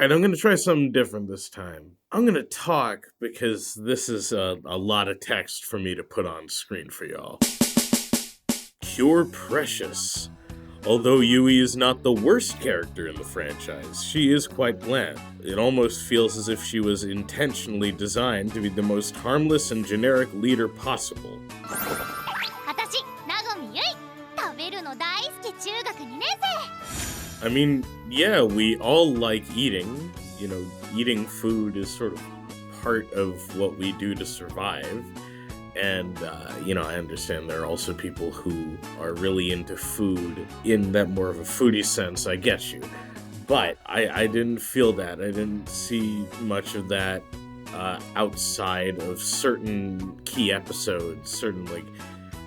Alright, I'm gonna try something different this time. I'm gonna talk because this is a lot of text for me to put on screen for y'all. Pure Precious. Although Yui is not the worst character in the franchise, she is quite bland. It almost feels as if she was intentionally designed to be the most harmless and generic leader possible. I mean, yeah, we all like eating. You know, eating food is sort of part of what we do to survive. And, I understand there are also people who are really into food in that more of a foodie sense. I get you. But I didn't feel that. I didn't see much of that outside of certain key episodes, certain,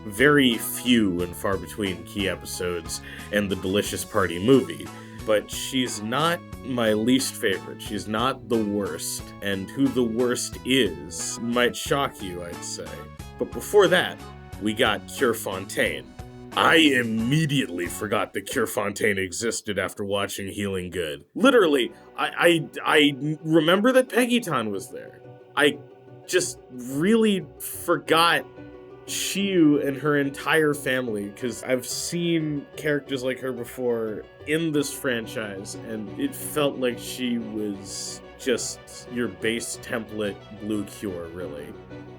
very few and far between key episodes and the Delicious Party movie. But she's not my least favorite. She's not the worst. And who the worst is might shock you, I'd say. But before that, we got Cure Fontaine. I immediately forgot that Cure Fontaine existed after watching Healing Good. Literally, I remember that Peggyton was there. I just really forgot Shiyu and her entire family, because I've seen characters like her before in this franchise, and it felt like she was just your base template Blue Cure, really.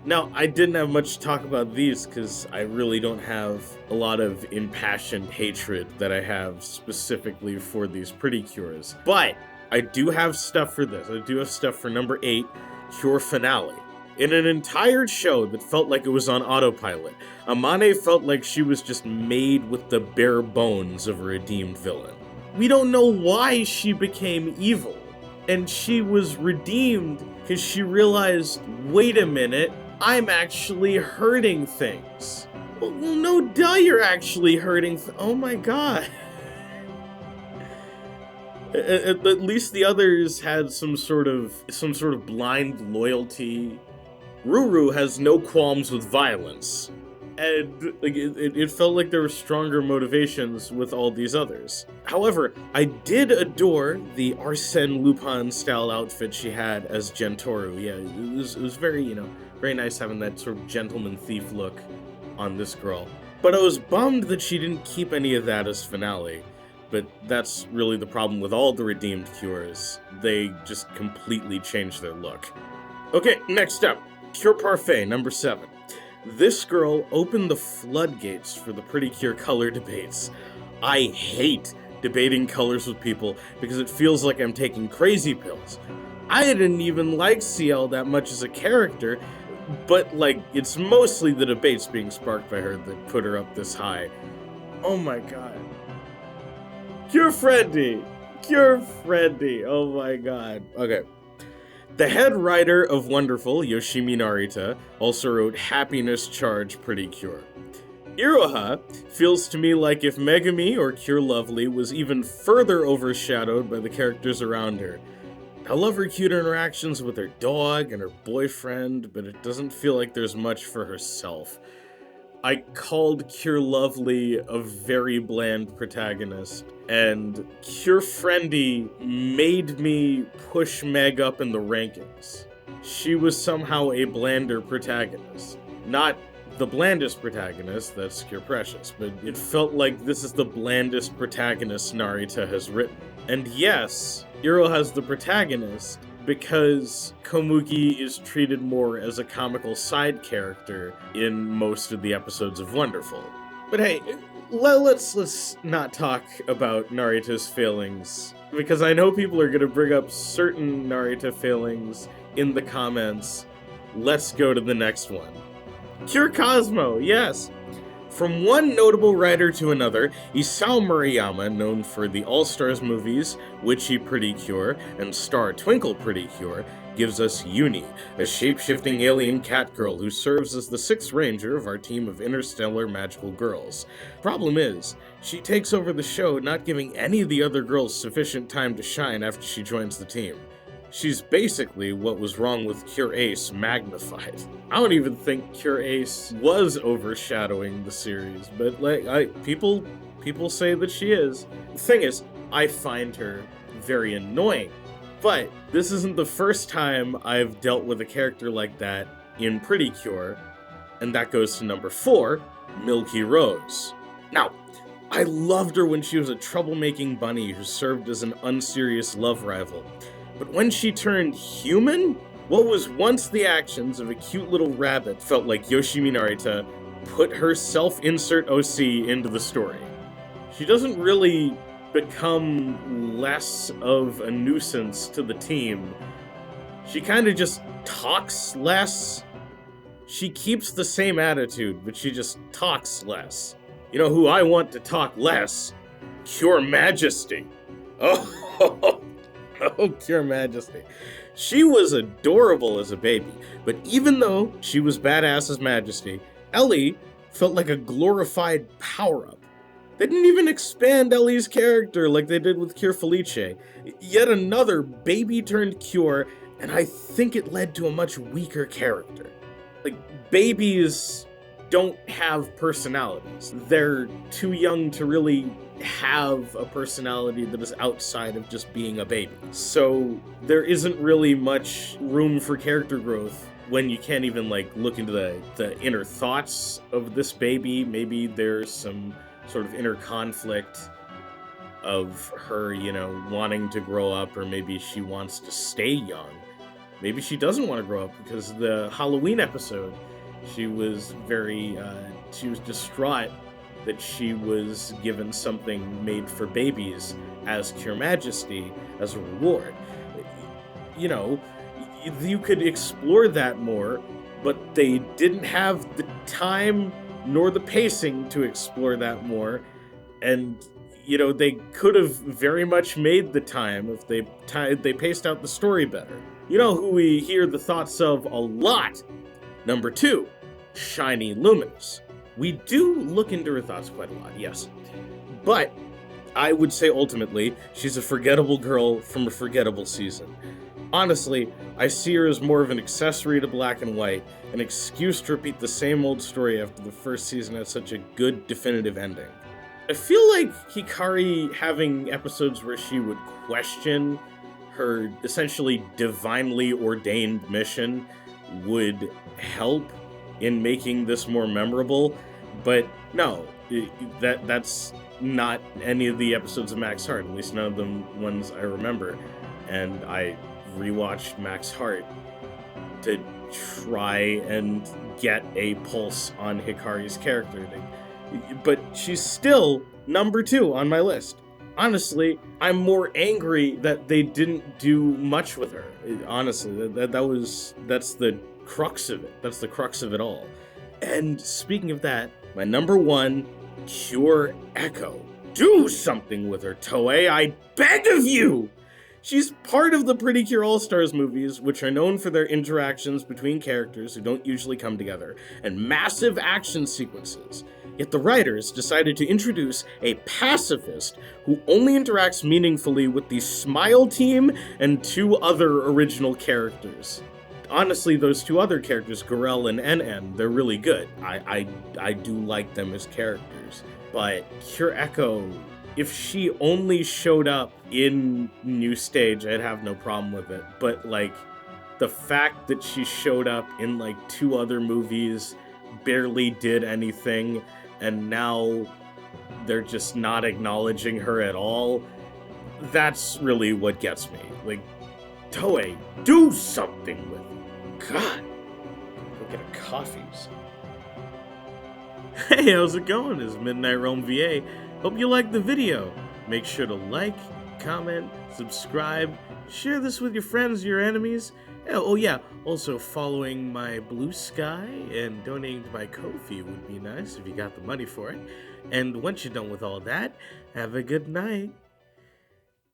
Now, I didn't have much to talk about these because I really don't have a lot of impassioned hatred that I have specifically for these PreCures. But I do have stuff for this. I do have stuff for number 8, Cure Finale. In an entire show that felt like it was on autopilot, Amane felt like she was just made with the bare bones of a redeemed villain. We don't know why she became evil. And she was redeemed because she realized, wait a minute, I'm actually hurting things. Well, no duh, you're actually hurting oh my god. At least the others had some sort of blind loyalty. Ruru has no qualms with violence. And it felt like there were stronger motivations with all these others. However, I did adore the Arsène Lupin-style outfit she had as Gentoru. Yeah, it was very, very nice having that sort of gentleman thief look on this girl. But I was bummed that she didn't keep any of that as Finale. But that's really the problem with all the redeemed Cures. They just completely changed their look. Okay, next up, Cure Parfait, number 7. This girl opened the floodgates for the PreCure color debates. I hate debating colors with people because it feels like I'm taking crazy pills. I didn't even like CL that much as a character, but it's mostly the debates being sparked by her that put her up this high. Oh my god. Cure Friendy! Cure Friendy! Oh my god. Okay. The head writer of Wonderful, Yoshimi Narita, also wrote Happiness Charge PreCure. Iroha feels to me like if Megami or Cure Lovely was even further overshadowed by the characters around her. I love her cute interactions with her dog and her boyfriend, but it doesn't feel like there's much for herself. I called Cure Lovely a very bland protagonist, and Cure Friendy made me push Meg up in the rankings. She was somehow a blander protagonist. Not the blandest protagonist, that's Cure Precious, but it felt like this is the blandest protagonist Narita has written. And yes, Iro has the protagonist, because Komugi is treated more as a comical side character in most of the episodes of Wonderful. But hey, let's not talk about Narita's failings, because I know people are going to bring up certain Narita failings in the comments. Let's go to the next one. Cure Cosmo, yes! From one notable writer to another, Isao Murayama, known for the All-Stars movies, Witchy PreCure, and Star Twinkle PreCure, gives us Uni, a shape-shifting alien cat girl who serves as the 6th ranger of our team of interstellar magical girls. Problem is, she takes over the show, not giving any of the other girls sufficient time to shine after she joins the team. She's basically what was wrong with Cure Ace magnified. I don't even think Cure Ace was overshadowing the series, but people say that she is. The thing is, I find her very annoying. But this isn't the first time I've dealt with a character like that in PreCure, and that goes to number 4, Milky Rose. Now, I loved her when she was a troublemaking bunny who served as an unserious love rival. But when she turned human, what was once the actions of a cute little rabbit felt like Yoshimi Narita put her self-insert OC into the story. She doesn't really become less of a nuisance to the team. She kind of just talks less. She keeps the same attitude, but she just talks less. You know who I want to talk less? Pure Majesty. Oh, Pure Majesty. She was adorable as a baby, but even though she was badass as Majesty, Ellie felt like a glorified power-up. They didn't even expand Ellie's character like they did with Cure Felice. Yet another baby turned Cure, and I think it led to a much weaker character. Like, babies don't have personalities. They're too young to really have a personality that is outside of just being a baby. So there isn't really much room for character growth when you can't even like look into the inner thoughts of this baby. Maybe there's some sort of inner conflict of her, you know, wanting to grow up, or maybe she wants to stay young. Maybe she doesn't want to grow up, because the Halloween episode, she was distraught that she was given something made for babies as Cure Majesty as a reward. You know, you could explore that more, but they didn't have the time nor the pacing to explore that more, and you know, they could have very much made the time if they paced out the story better. You know who we hear the thoughts of a lot? Number 2, Shiny Luminous. We do look into her thoughts quite a lot, yes. But I would say ultimately, she's a forgettable girl from a forgettable season. Honestly, I see her as more of an accessory to Black and White, an excuse to repeat the same old story after the first season had such a good definitive ending. I feel like Hikari having episodes where she would question her essentially divinely ordained mission would help in making this more memorable, but no, that's not any of the episodes of Max Heart, at least none of them ones I remember, and I rewatched Max Heart to try and get a pulse on Hikari's character, but she's still number 2 on my list. Honestly, I'm more angry that they didn't do much with her. Honestly, that's the crux of it. That's the crux of it all. And speaking of that, my number 1, Cure Echo. Do something with her, Toei, I beg of you! She's part of the PreCure All-Stars movies, which are known for their interactions between characters who don't usually come together, and massive action sequences. Yet the writers decided to introduce a pacifist who only interacts meaningfully with the Smile team and 2 other original characters. Honestly, those 2 other characters, Gorel and NN, they're really good. I do like them as characters. But Cure Echo, if she only showed up in New Stage, I'd have no problem with it. But, like, the fact that she showed up in, like, 2 other movies, barely did anything, and now they're just not acknowledging her at all, that's really what gets me. Like, Toei, do something with it. God, go get a coffees. Hey, how's it going? It's Midnight Realm VA. Hope you liked the video. Make sure to like, comment, subscribe, share this with your friends, your enemies. Oh yeah, also following my Blue Sky and donating to my Ko-fi would be nice if you got the money for it. And once you're done with all that, have a good night.